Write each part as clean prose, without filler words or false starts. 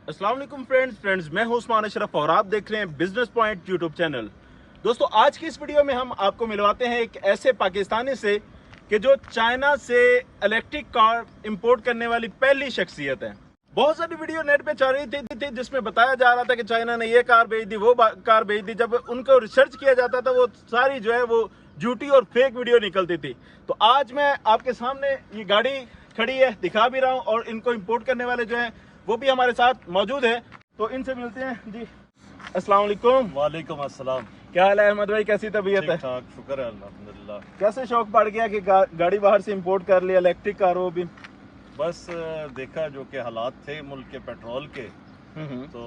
अस्सलाम वालेकुम फ्रेंड्स, मैं हूं उस्मान अशरफ और आप देख रहे हैं बिजनेस पॉइंट यूट्यूब चैनल। दोस्तों, आज की इस वीडियो में हम आपको मिलवाते हैं एक ऐसे पाकिस्तानी से कि जो चाइना से इलेक्ट्रिक कार इंपोर्ट करने वाली पहली शख्सियत है। बहुत सारी वीडियो नेट पे चल रही थी जिसमें बताया जा रहा था कि चाइना ने ये कार भेज दी, वो कार भेज दी। जब उनको रिसर्च किया जाता था वो सारी जो है वो झूठी और फेक वीडियो निकलती थी। तो आज मैं आपके सामने ये गाड़ी खड़ी है, दिखा भी रहा हूँ, और इनको इंपोर्ट करने वाले जो हैं वो भी हमारे साथ मौजूद है। तो इनसे मिलते हैं जी। अस्सलाम वालेकुम। वालेकुम अस्सलाम। क्या हाल है अहमद भाई, कैसी तबीयत है? ठीक ठाक, शुक्र है अल्हम्दुलिल्लाह। कैसे शौक पड़ गया कि गाड़ी बाहर से इंपोर्ट कर लिया, इलेक्ट्रिक कार वो भी? बस देखा जो कि हालात थे मुल्क के पेट्रोल के, तो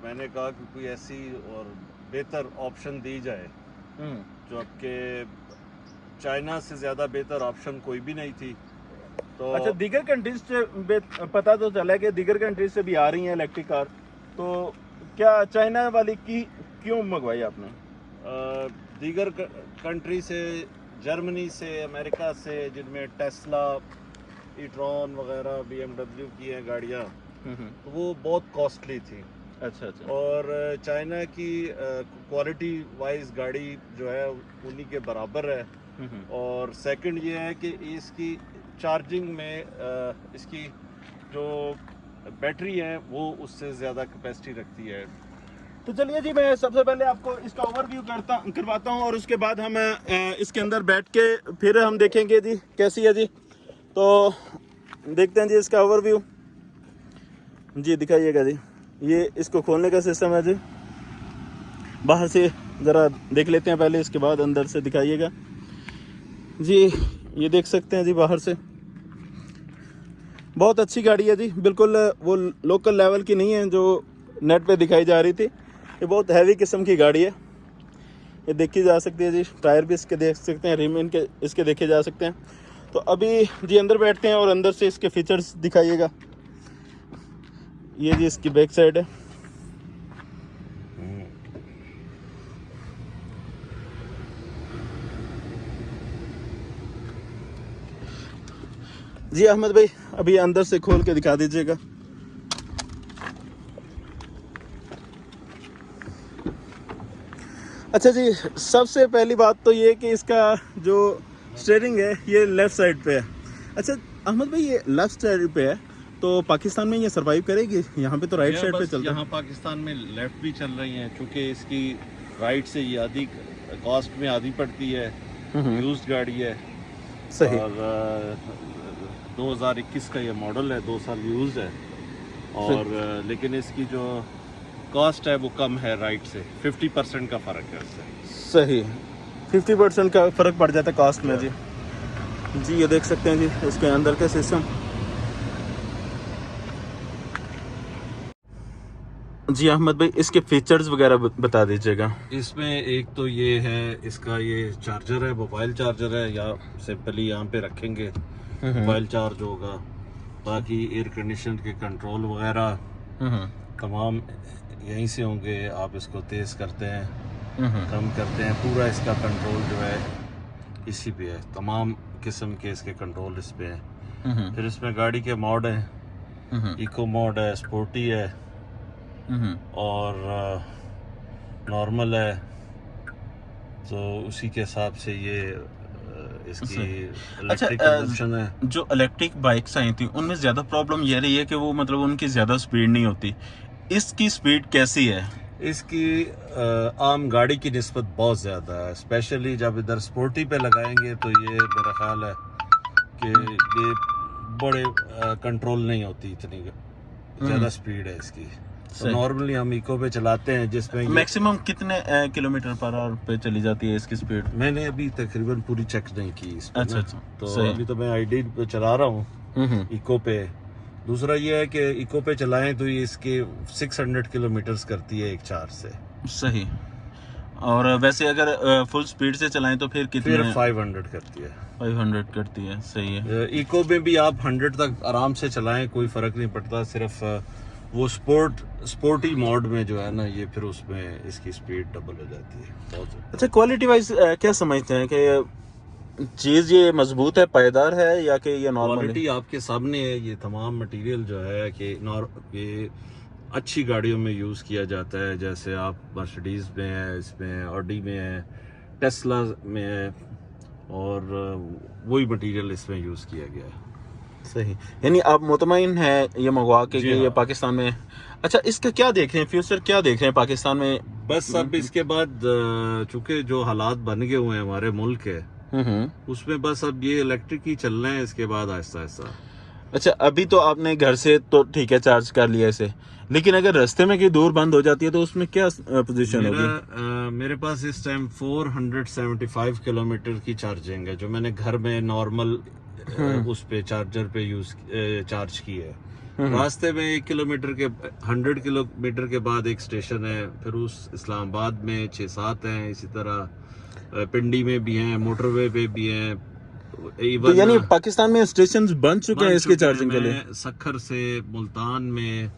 मैंने कहा कि कोई ऐसी और बेहतर ऑप्शन दी जाए, जो आपके चाइना से ज़्यादा बेहतर ऑप्शन कोई भी नहीं थी। तो अच्छा, दीगर कंट्रीज से पता तो चला कि दीगर कंट्रीज से भी आ रही हैं इलेक्ट्रिक कार, तो क्या चाइना वाली की क्यों मंगवाई आपने? दीगर कंट्री से, जर्मनी से, अमेरिका से, जिनमें टेस्ला, ई-ट्रॉन वगैरह, BMW की हैं गाड़ियाँ, तो वो बहुत कॉस्टली थी। अच्छा। और चाइना की क्वालिटी वाइज गाड़ी जो है उन्हीं के बराबर है। और सेकंड ये है कि इसकी चार्जिंग में इसकी जो बैटरी है वो उससे ज़्यादा कैपेसिटी रखती है। तो चलिए जी, मैं सबसे पहले आपको इसका ओवरव्यू करवाता हूँ और उसके बाद हम इसके अंदर बैठ के फिर हम देखेंगे जी कैसी है जी। तो देखते हैं जी इसका ओवरव्यू। जी दिखाइएगा जी। ये इसको खोलने का सिस्टम है जी। बाहर से ज़रा देख लेते हैं पहले, इसके बाद अंदर से दिखाइएगा जी। ये देख सकते हैं जी बाहर से। बहुत अच्छी गाड़ी है जी, बिल्कुल वो लोकल लेवल की नहीं है जो नेट पे दिखाई जा रही थी। ये बहुत हैवी किस्म की गाड़ी है, ये देखी जा सकती है जी। टायर भी इसके देख सकते हैं, रिम इनके इसके देखे जा सकते हैं। तो अभी जी अंदर बैठते हैं और अंदर से इसके फीचर्स दिखाइएगा। ये जी इसकी बैक साइड है। जी अहमद भाई, अभी अंदर से खोल के दिखा दीजिएगा। अच्छा जी, सबसे पहली बात तो ये कि इसका जो स्टीयरिंग है ये लेफ़्ट साइड पे है। अच्छा अहमद भाई, ये लेफ़्ट साइड पे है तो पाकिस्तान में ये सरवाइव करेगी? यहाँ पे तो राइट साइड पे चलता है। यहाँ पाकिस्तान में लेफ्ट भी चल रही हैं, क्योंकि इसकी राइट से ये आधी कॉस्ट में आधी पड़ती है। यूज्ड गाड़ी है। सही। और 2021 का ये मॉडल है, 2 साल यूज्ड है। और लेकिन इसकी जो कॉस्ट है वो कम है राइट से, 50% का फ़र्क है उससे। सही, 50% का फ़र्क पड़ जाता है कॉस्ट में जी। जी ये देख सकते हैं जी इसके अंदर का सिस्टम। जी अहमद भाई, इसके फीचर्स वगैरह बता दीजिएगा। इसमें एक तो ये है, इसका ये चार्जर है, मोबाइल चार्जर है, या सिंपली यहाँ पे रखेंगे मोबाइल चार्ज होगा। बाकी एयर कंडीशन के कंट्रोल वगैरह तमाम यहीं से होंगे। आप इसको तेज़ करते हैं, कम करते हैं, पूरा इसका कंट्रोल जो है इसी पे है। तमाम किस्म के इसके कंट्रोल इस पे हैं। फिर इसमें गाड़ी के मॉड हैं, इको मॉड है, स्पोर्टी है, और नॉर्मल है। तो उसी के हिसाब से ये इसकी इलेक्ट्रिक ऑप्शन है। जो इलेक्ट्रिक बाइक्स आई थी उनमें ज़्यादा प्रॉब्लम ये रही है कि वो मतलब उनकी ज़्यादा स्पीड नहीं होती। इसकी स्पीड कैसी है? इसकी आम गाड़ी की निस्बत बहुत ज़्यादा है। स्पेशली जब इधर स्पोर्टी पे लगाएंगे तो ये मेरा ख्याल है कि ये बड़े कंट्रोल नहीं होती, इतनी ज़्यादा स्पीड है इसकी। तो नॉर्मली हम इको पे चलाते हैं जिसमें मैक्सिमम कितने किलोमीटर पर आवर पे चली जाती है इसकी स्पीड? मैंने अभी तकरीबन पूरी चेक नहीं की इस पे। अच्छा। तो अभी तो मैं ID पे चला रहा हूँ इको पे। दूसरा ये है कि इको पे चलाएं तो ये इसके 600 किलोमीटर्स करती है एक चार्ज से। सही। और वैसे अगर फुल स्पीड से चलाएं तो फिर कितने? फिर 500 करती है। 500 करती है, सही है। इको में भी आप 100 तक आराम से चलाएं, कोई फ़र्क नहीं पड़ता। सिर्फ वो स्पोर्टी मोड में जो है ना, ये फिर उसमें इसकी स्पीड डबल हो जाती है बहुत। अच्छा, क्वालिटी वाइज क्या समझते हैं कि चीज़ ये मजबूत है, पायदार है, या कि ये नॉर्मल है? क्वालिटी आपके सामने है। ये तमाम मटेरियल जो है कि ये अच्छी गाड़ियों में यूज़ किया जाता है, जैसे आप मर्सिडीज़ में है, इसमें है, ऑडी में है, टेस्ला में है, और वही मटेरियल इसमें यूज़ किया गया है। सही, यानी आप मुतमईन हैं ये मंगवा के कि जी ये हाँ। पाकिस्तान में। अच्छा, इसका क्या देख रहे हैं, फ्यूचर क्या देख रहे हैं पाकिस्तान में? बस अब इसके बाद चूंकि जो हालात बन गए हुए हैं हमारे मुल्क के, उसमें बस अब ये इलेक्ट्रिक ही चलना है इसके बाद आहिस्ता आहिस्ता। अच्छा, अभी तो आपने घर से तो ठीक है चार्ज कर लिया इसे, लेकिन अगर रास्ते में कहीं दूर बंद हो जाती है तो उसमें क्या पोजीशन होगी? मेरे पास इस टाइम 475 किलोमीटर की चार्जिंग है, जो मैंने घर में नॉर्मल उस पे चार्जर पे चार्ज की है। रास्ते में 1 किलोमीटर के 100 किलोमीटर के बाद एक स्टेशन है, फिर उस इस्लामाबाद में 6-7 हैं, इसी तरह पिंडी में भी हैं, मोटरवे पे भी हैं। तो यानी पाकिस्तान में स्टेशन बन चुके हैं इसके चार्जिंग के लिए? सखर से मुल्तान में,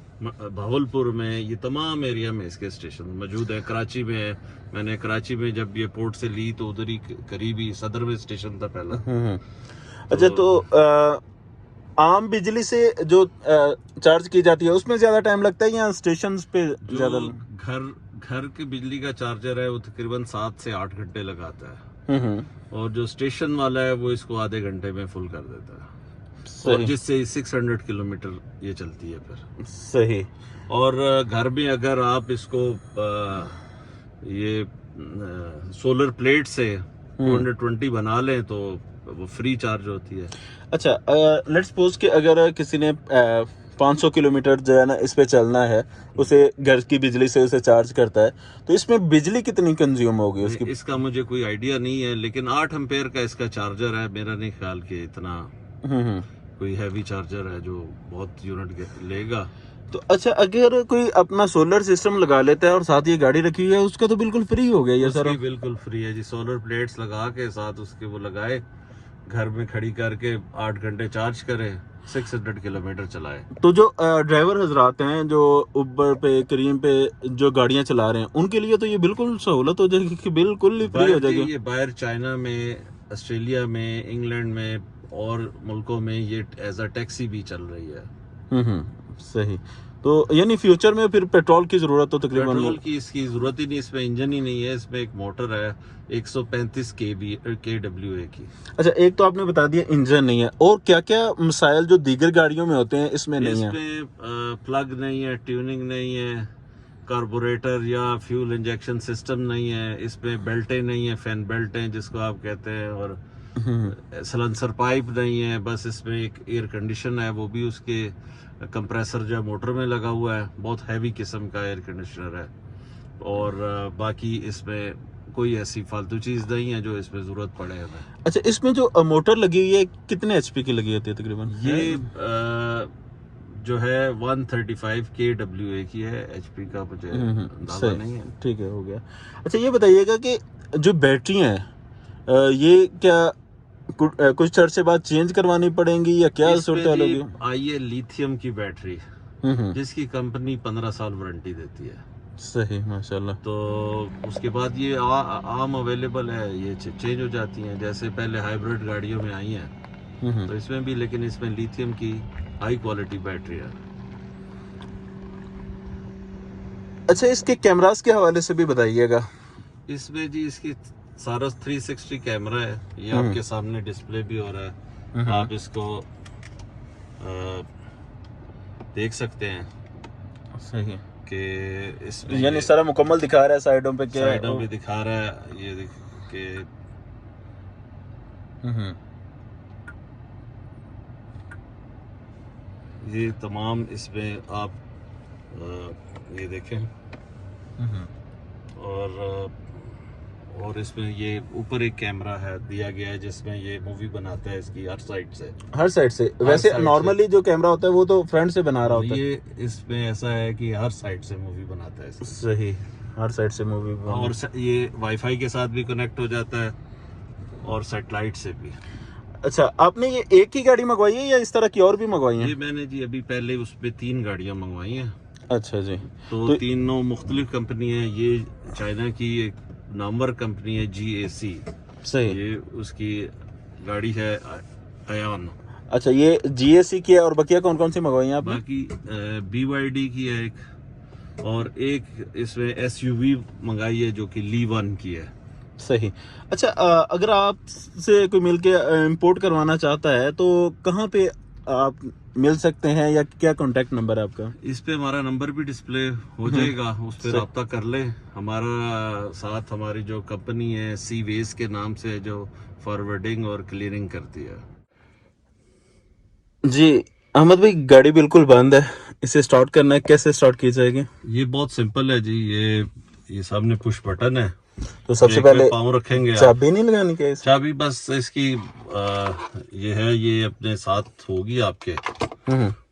भावलपुर में, ये तमाम एरिया में इसके स्टेशन मौजूद है। कराची में है, मैंने कराची में जब ये पोर्ट से ली तो उधर ही करीब ही सदर में स्टेशन था पहला। अच्छा, तो आम बिजली से जो चार्ज की जाती है उसमें ज्यादा टाइम लगता है या स्टेशन पे ज्यादा? घर के बिजली का चार्जर है वो तकरीबन 7 से 8 घंटे लगाता है, और जो स्टेशन वाला है वो इसको आधे घंटे में फुल कर देता है, और जिससे 600 किलोमीटर ये चलती है फिर। सही। और घर में अगर आप इसको ये सोलर प्लेट से 220 बना लें तो वो फ्री चार्ज होती है। अच्छा, लेट्स सपोज कि अगर किसी ने 500 किलोमीटर जो है ना इस पे चलना है, उसे घर की बिजली से उसे चार्ज करता है, तो इसमें बिजली कितनी कंज्यूम होगी उसकी? इसका मुझे कोई आइडिया नहीं है, लेकिन 8 एम्पेयर का इसका चार्जर है। मेरा नहीं ख्याल कि इतना कोई हैवी चार्जर है जो बहुत यूनिट लेगा। तो अच्छा, अगर कोई अपना सोलर सिस्टम लगा लेता है और साथ ये गाड़ी रखी हुई है, उसका तो बिल्कुल फ्री हो गया ये सारा? बिल्कुल फ्री है जी, सोलर प्लेट्स लगा के साथ उसके वो लगाए, घर में खड़ी करके 8 घंटे चार्ज करे, 600 किलोमीटर चलाए। तो जो ड्राइवर हजरात हैं जो उबर पे, करीम पे जो गाड़ियां चला रहे हैं, उनके लिए तो ये बिल्कुल सहूलत हो जाएगी कि बिल्कुल ही फ्री हो जाएगी। ये बाहर चाइना में, ऑस्ट्रेलिया में, इंग्लैंड में और मुल्कों में ये एज अ टैक्सी भी चल रही है। सही। तो यानी फ्यूचर में फिर पेट्रोल की जरूरत तो तकरीबन? पेट्रोल की इसकी जरूरत ही नहीं, इसमें इंजन ही नहीं है, इसमें एक मोटर है 135 kWA की। अच्छा, एक तो आपने बता दिया इंजन नहीं है, और क्या क्या मसाइल जो दीगर गाड़ियों में होते हैं इसमें नहीं है? इसमें प्लग नहीं है, ट्यूनिंग नहीं है, कार्बोरेटर या फ्यूल इंजेक्शन सिस्टम नहीं है, इसमें बेल्टें नहीं है, फैन बेल्ट हैं जिसको आप कहते हैं, और सलेंसर पाइप नहीं है। बस इसमें एक एयर कंडीशन है, वो भी उसके कंप्रेसर जो है मोटर में लगा हुआ है, बहुत हैवी किस्म का एयर कंडीशनर है, और बाकी इसमें कोई ऐसी फालतू चीज नहीं है जो इसमें जरूरत पड़े हमें। अच्छा, इसमें जो मोटर लगी हुई है कितने HP की लगी होती है तकरीबन? ये जो है 135 kWA की है, HP का मुझे अंदाजा नहीं है। ठीक है, हो गया। अच्छा, ये बताइएगा कि जो बैटरी हैं ये क्या कुछ अर्से बाद चेंज करवानी पड़ेंगी या क्या सूरत होगी? आई है लिथियम की बैटरी, जिसकी कंपनी 15 साल वारंटी देती है। सही, माशाल्लाह। तो उसके बाद ये आम अवेलेबल है, ये चेंज हो जाती हैं, जैसे पहले हाइब्रिड गाड़ियों में आई हैं, तो इसमें भी, लेकिन इसमें लिथियम की हाई क्वालिटी बैटरी है। अच्छा, इसके कैमरास के हवाले से भी बताइएगा। इसमें जी इसकी सारा 360 कैमरा है, ये आपके सामने डिस्प्ले भी हो रहा है, आप इसको देख सकते हैं। सही कि इसमें यानी सारा मुकम्मल दिखा रहा है, साइडों पे क्या, साइडों पे दिखा रहा है, ये कि ये तमाम इसमें आप ये देखें, और इसमें ये ऊपर एक कैमरा है दिया गया है जिसमें ये मूवी बनाता है इसकी हर साइड से। वैसे नॉर्मली जो कैमरा होता है वो तो फ्रंट से बना रहा होता है, ये इसमें ऐसा है कि हर साइड से मूवी बनाता है। सही, हर साइड से मूवी, और ये वाईफाई के साथ भी कनेक्ट हो जाता है और सैटेलाइट से भी। अच्छा, आपने ये एक ही गाड़ी मंगवाई है या इस तरह की और भी मंगवाई है? ये मैंने जी अभी पहले उस पे 3 गाड़ियां मंगवाई हैं। अच्छा जी। तो तीनों मुख्तलिफ कंपनी है, ये चाइना की एक नामवर कंपनी है GAC। सही। ये उसकी गाड़ी है अयान। अच्छा, ये GAC की है, और बकिया कौन कौन सी मंगवाई हैं आपने? बाकी BYD की है एक, और एक इसमें SUV मंगाई है जो कि Li 1 की है। सही। अच्छा, अगर आपसे कोई मिलके इंपोर्ट करवाना चाहता है तो कहाँ पे आप मिल सकते हैं या क्या कांटेक्ट नंबर है आपका? इस पे हमारा नंबर भी डिस्प्ले हो जाएगा, उस पे रब्ता कर ले। हमारा साथ हमारी जो कंपनी है सी वेज के नाम से जो फॉरवर्डिंग और क्लियरिंग करती है। जी अहमद भाई, गाड़ी बिल्कुल बंद है, इसे स्टार्ट करना है, कैसे स्टार्ट की जाएगी? ये बहुत सिंपल है जी। ये सामने पुश बटन है, तो सबसे एक पहले में पाँव रखेंगे आप। चाबी नहीं लगानी क्या इसे? चाबी बस इसकी ये है, ये अपने साथ होगी आपके,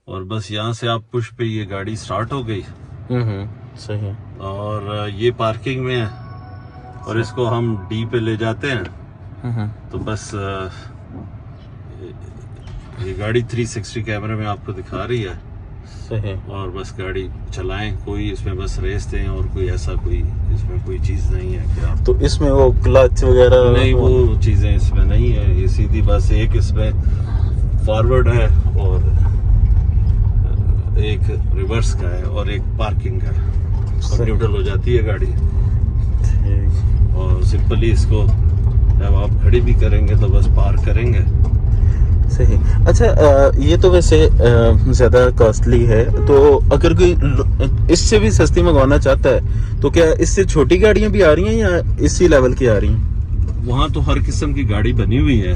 और बस यहाँ से आप पुश पे ये गाड़ी स्टार्ट हो गई। सही है। और ये पार्किंग में है, और इसको हम डी पे ले जाते हैं तो बस ये गाड़ी 360 कैमरे में आपको दिखा रही है। सही। और बस गाड़ी चलाएं, कोई इसमें बस रेस दें, और कोई ऐसा कोई इसमें कोई चीज़ नहीं है कि आप, तो इसमें वो क्लच वगैरह नहीं वो चीज़ें इसमें नहीं है। ये सीधी बस एक इसमें फॉरवर्ड है और एक रिवर्स का है और एक पार्किंग का है, और न्यूट्रल हो जाती है गाड़ी। और सिंपली इसको जब आप खड़ी भी करेंगे तो बस पार्क करेंगे। सही। अच्छा, ये तो वैसे ज़्यादा कॉस्टली है, तो अगर कोई इससे भी सस्ती मंगवाना चाहता है तो क्या इससे छोटी गाड़ियां भी आ रही हैं या इसी लेवल की आ रही हैं? वहाँ तो हर किस्म की गाड़ी बनी हुई है।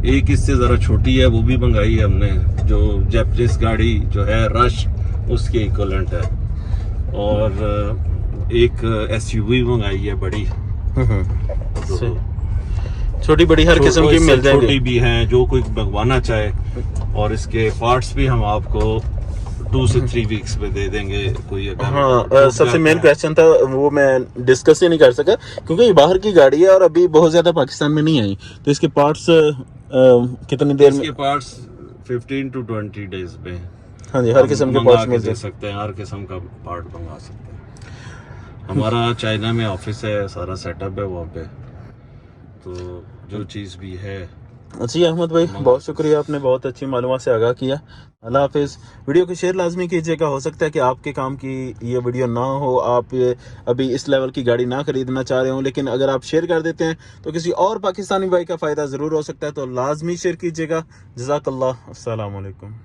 एक इससे जरा छोटी है, वो भी मंगाई है हमने, जो जैपनीज गाड़ी जो है रश उसके इक्वलेंट है। और एक SUV मंगाई है बड़ी। तो छोटी बड़ी हर किस्म की मिल जाएगी। छोटी भी हैं जो कोई मंगवाना चाहे, और इसके पार्ट्स भी हम आपको 2 से 3 वीक्स में दे देंगे। कोई अगर हाँ, सबसे मेन क्वेश्चन था वो मैं डिस्कस ही नहीं कर सका क्योंकि ये बाहर की गाड़ी है और अभी बहुत ज्यादा पाकिस्तान में नहीं आई, तो इसके पार्ट्स कितनी देर में? इसके पार्ट्स 15 to 20 डेज में हाँ जी, हर किस्म के पार्ट्स मिल सकते हैं, हर किस्म का पार्ट मंगा सकते हैं। हमारा चाइना में ऑफिस है, सारा सेटअप है वहाँ पे, तो जो चीज़ भी है। जी अहमद भाई, बहुत शुक्रिया, आपने बहुत अच्छी मालूमात से आगाह किया। अल्लाह हाफिज़। वीडियो को शेयर लाजमी कीजिएगा, हो सकता है कि आपके काम की ये वीडियो ना हो, आप अभी इस लेवल की गाड़ी ना खरीदना चाह रहे हो, लेकिन अगर आप शेयर कर देते हैं तो किसी और पाकिस्तानी भाई का फ़ायदा ज़रूर हो सकता है, तो लाजमी शेयर कीजिएगा। जज़ाकल्लाह। अस्सलाम वालेकुम।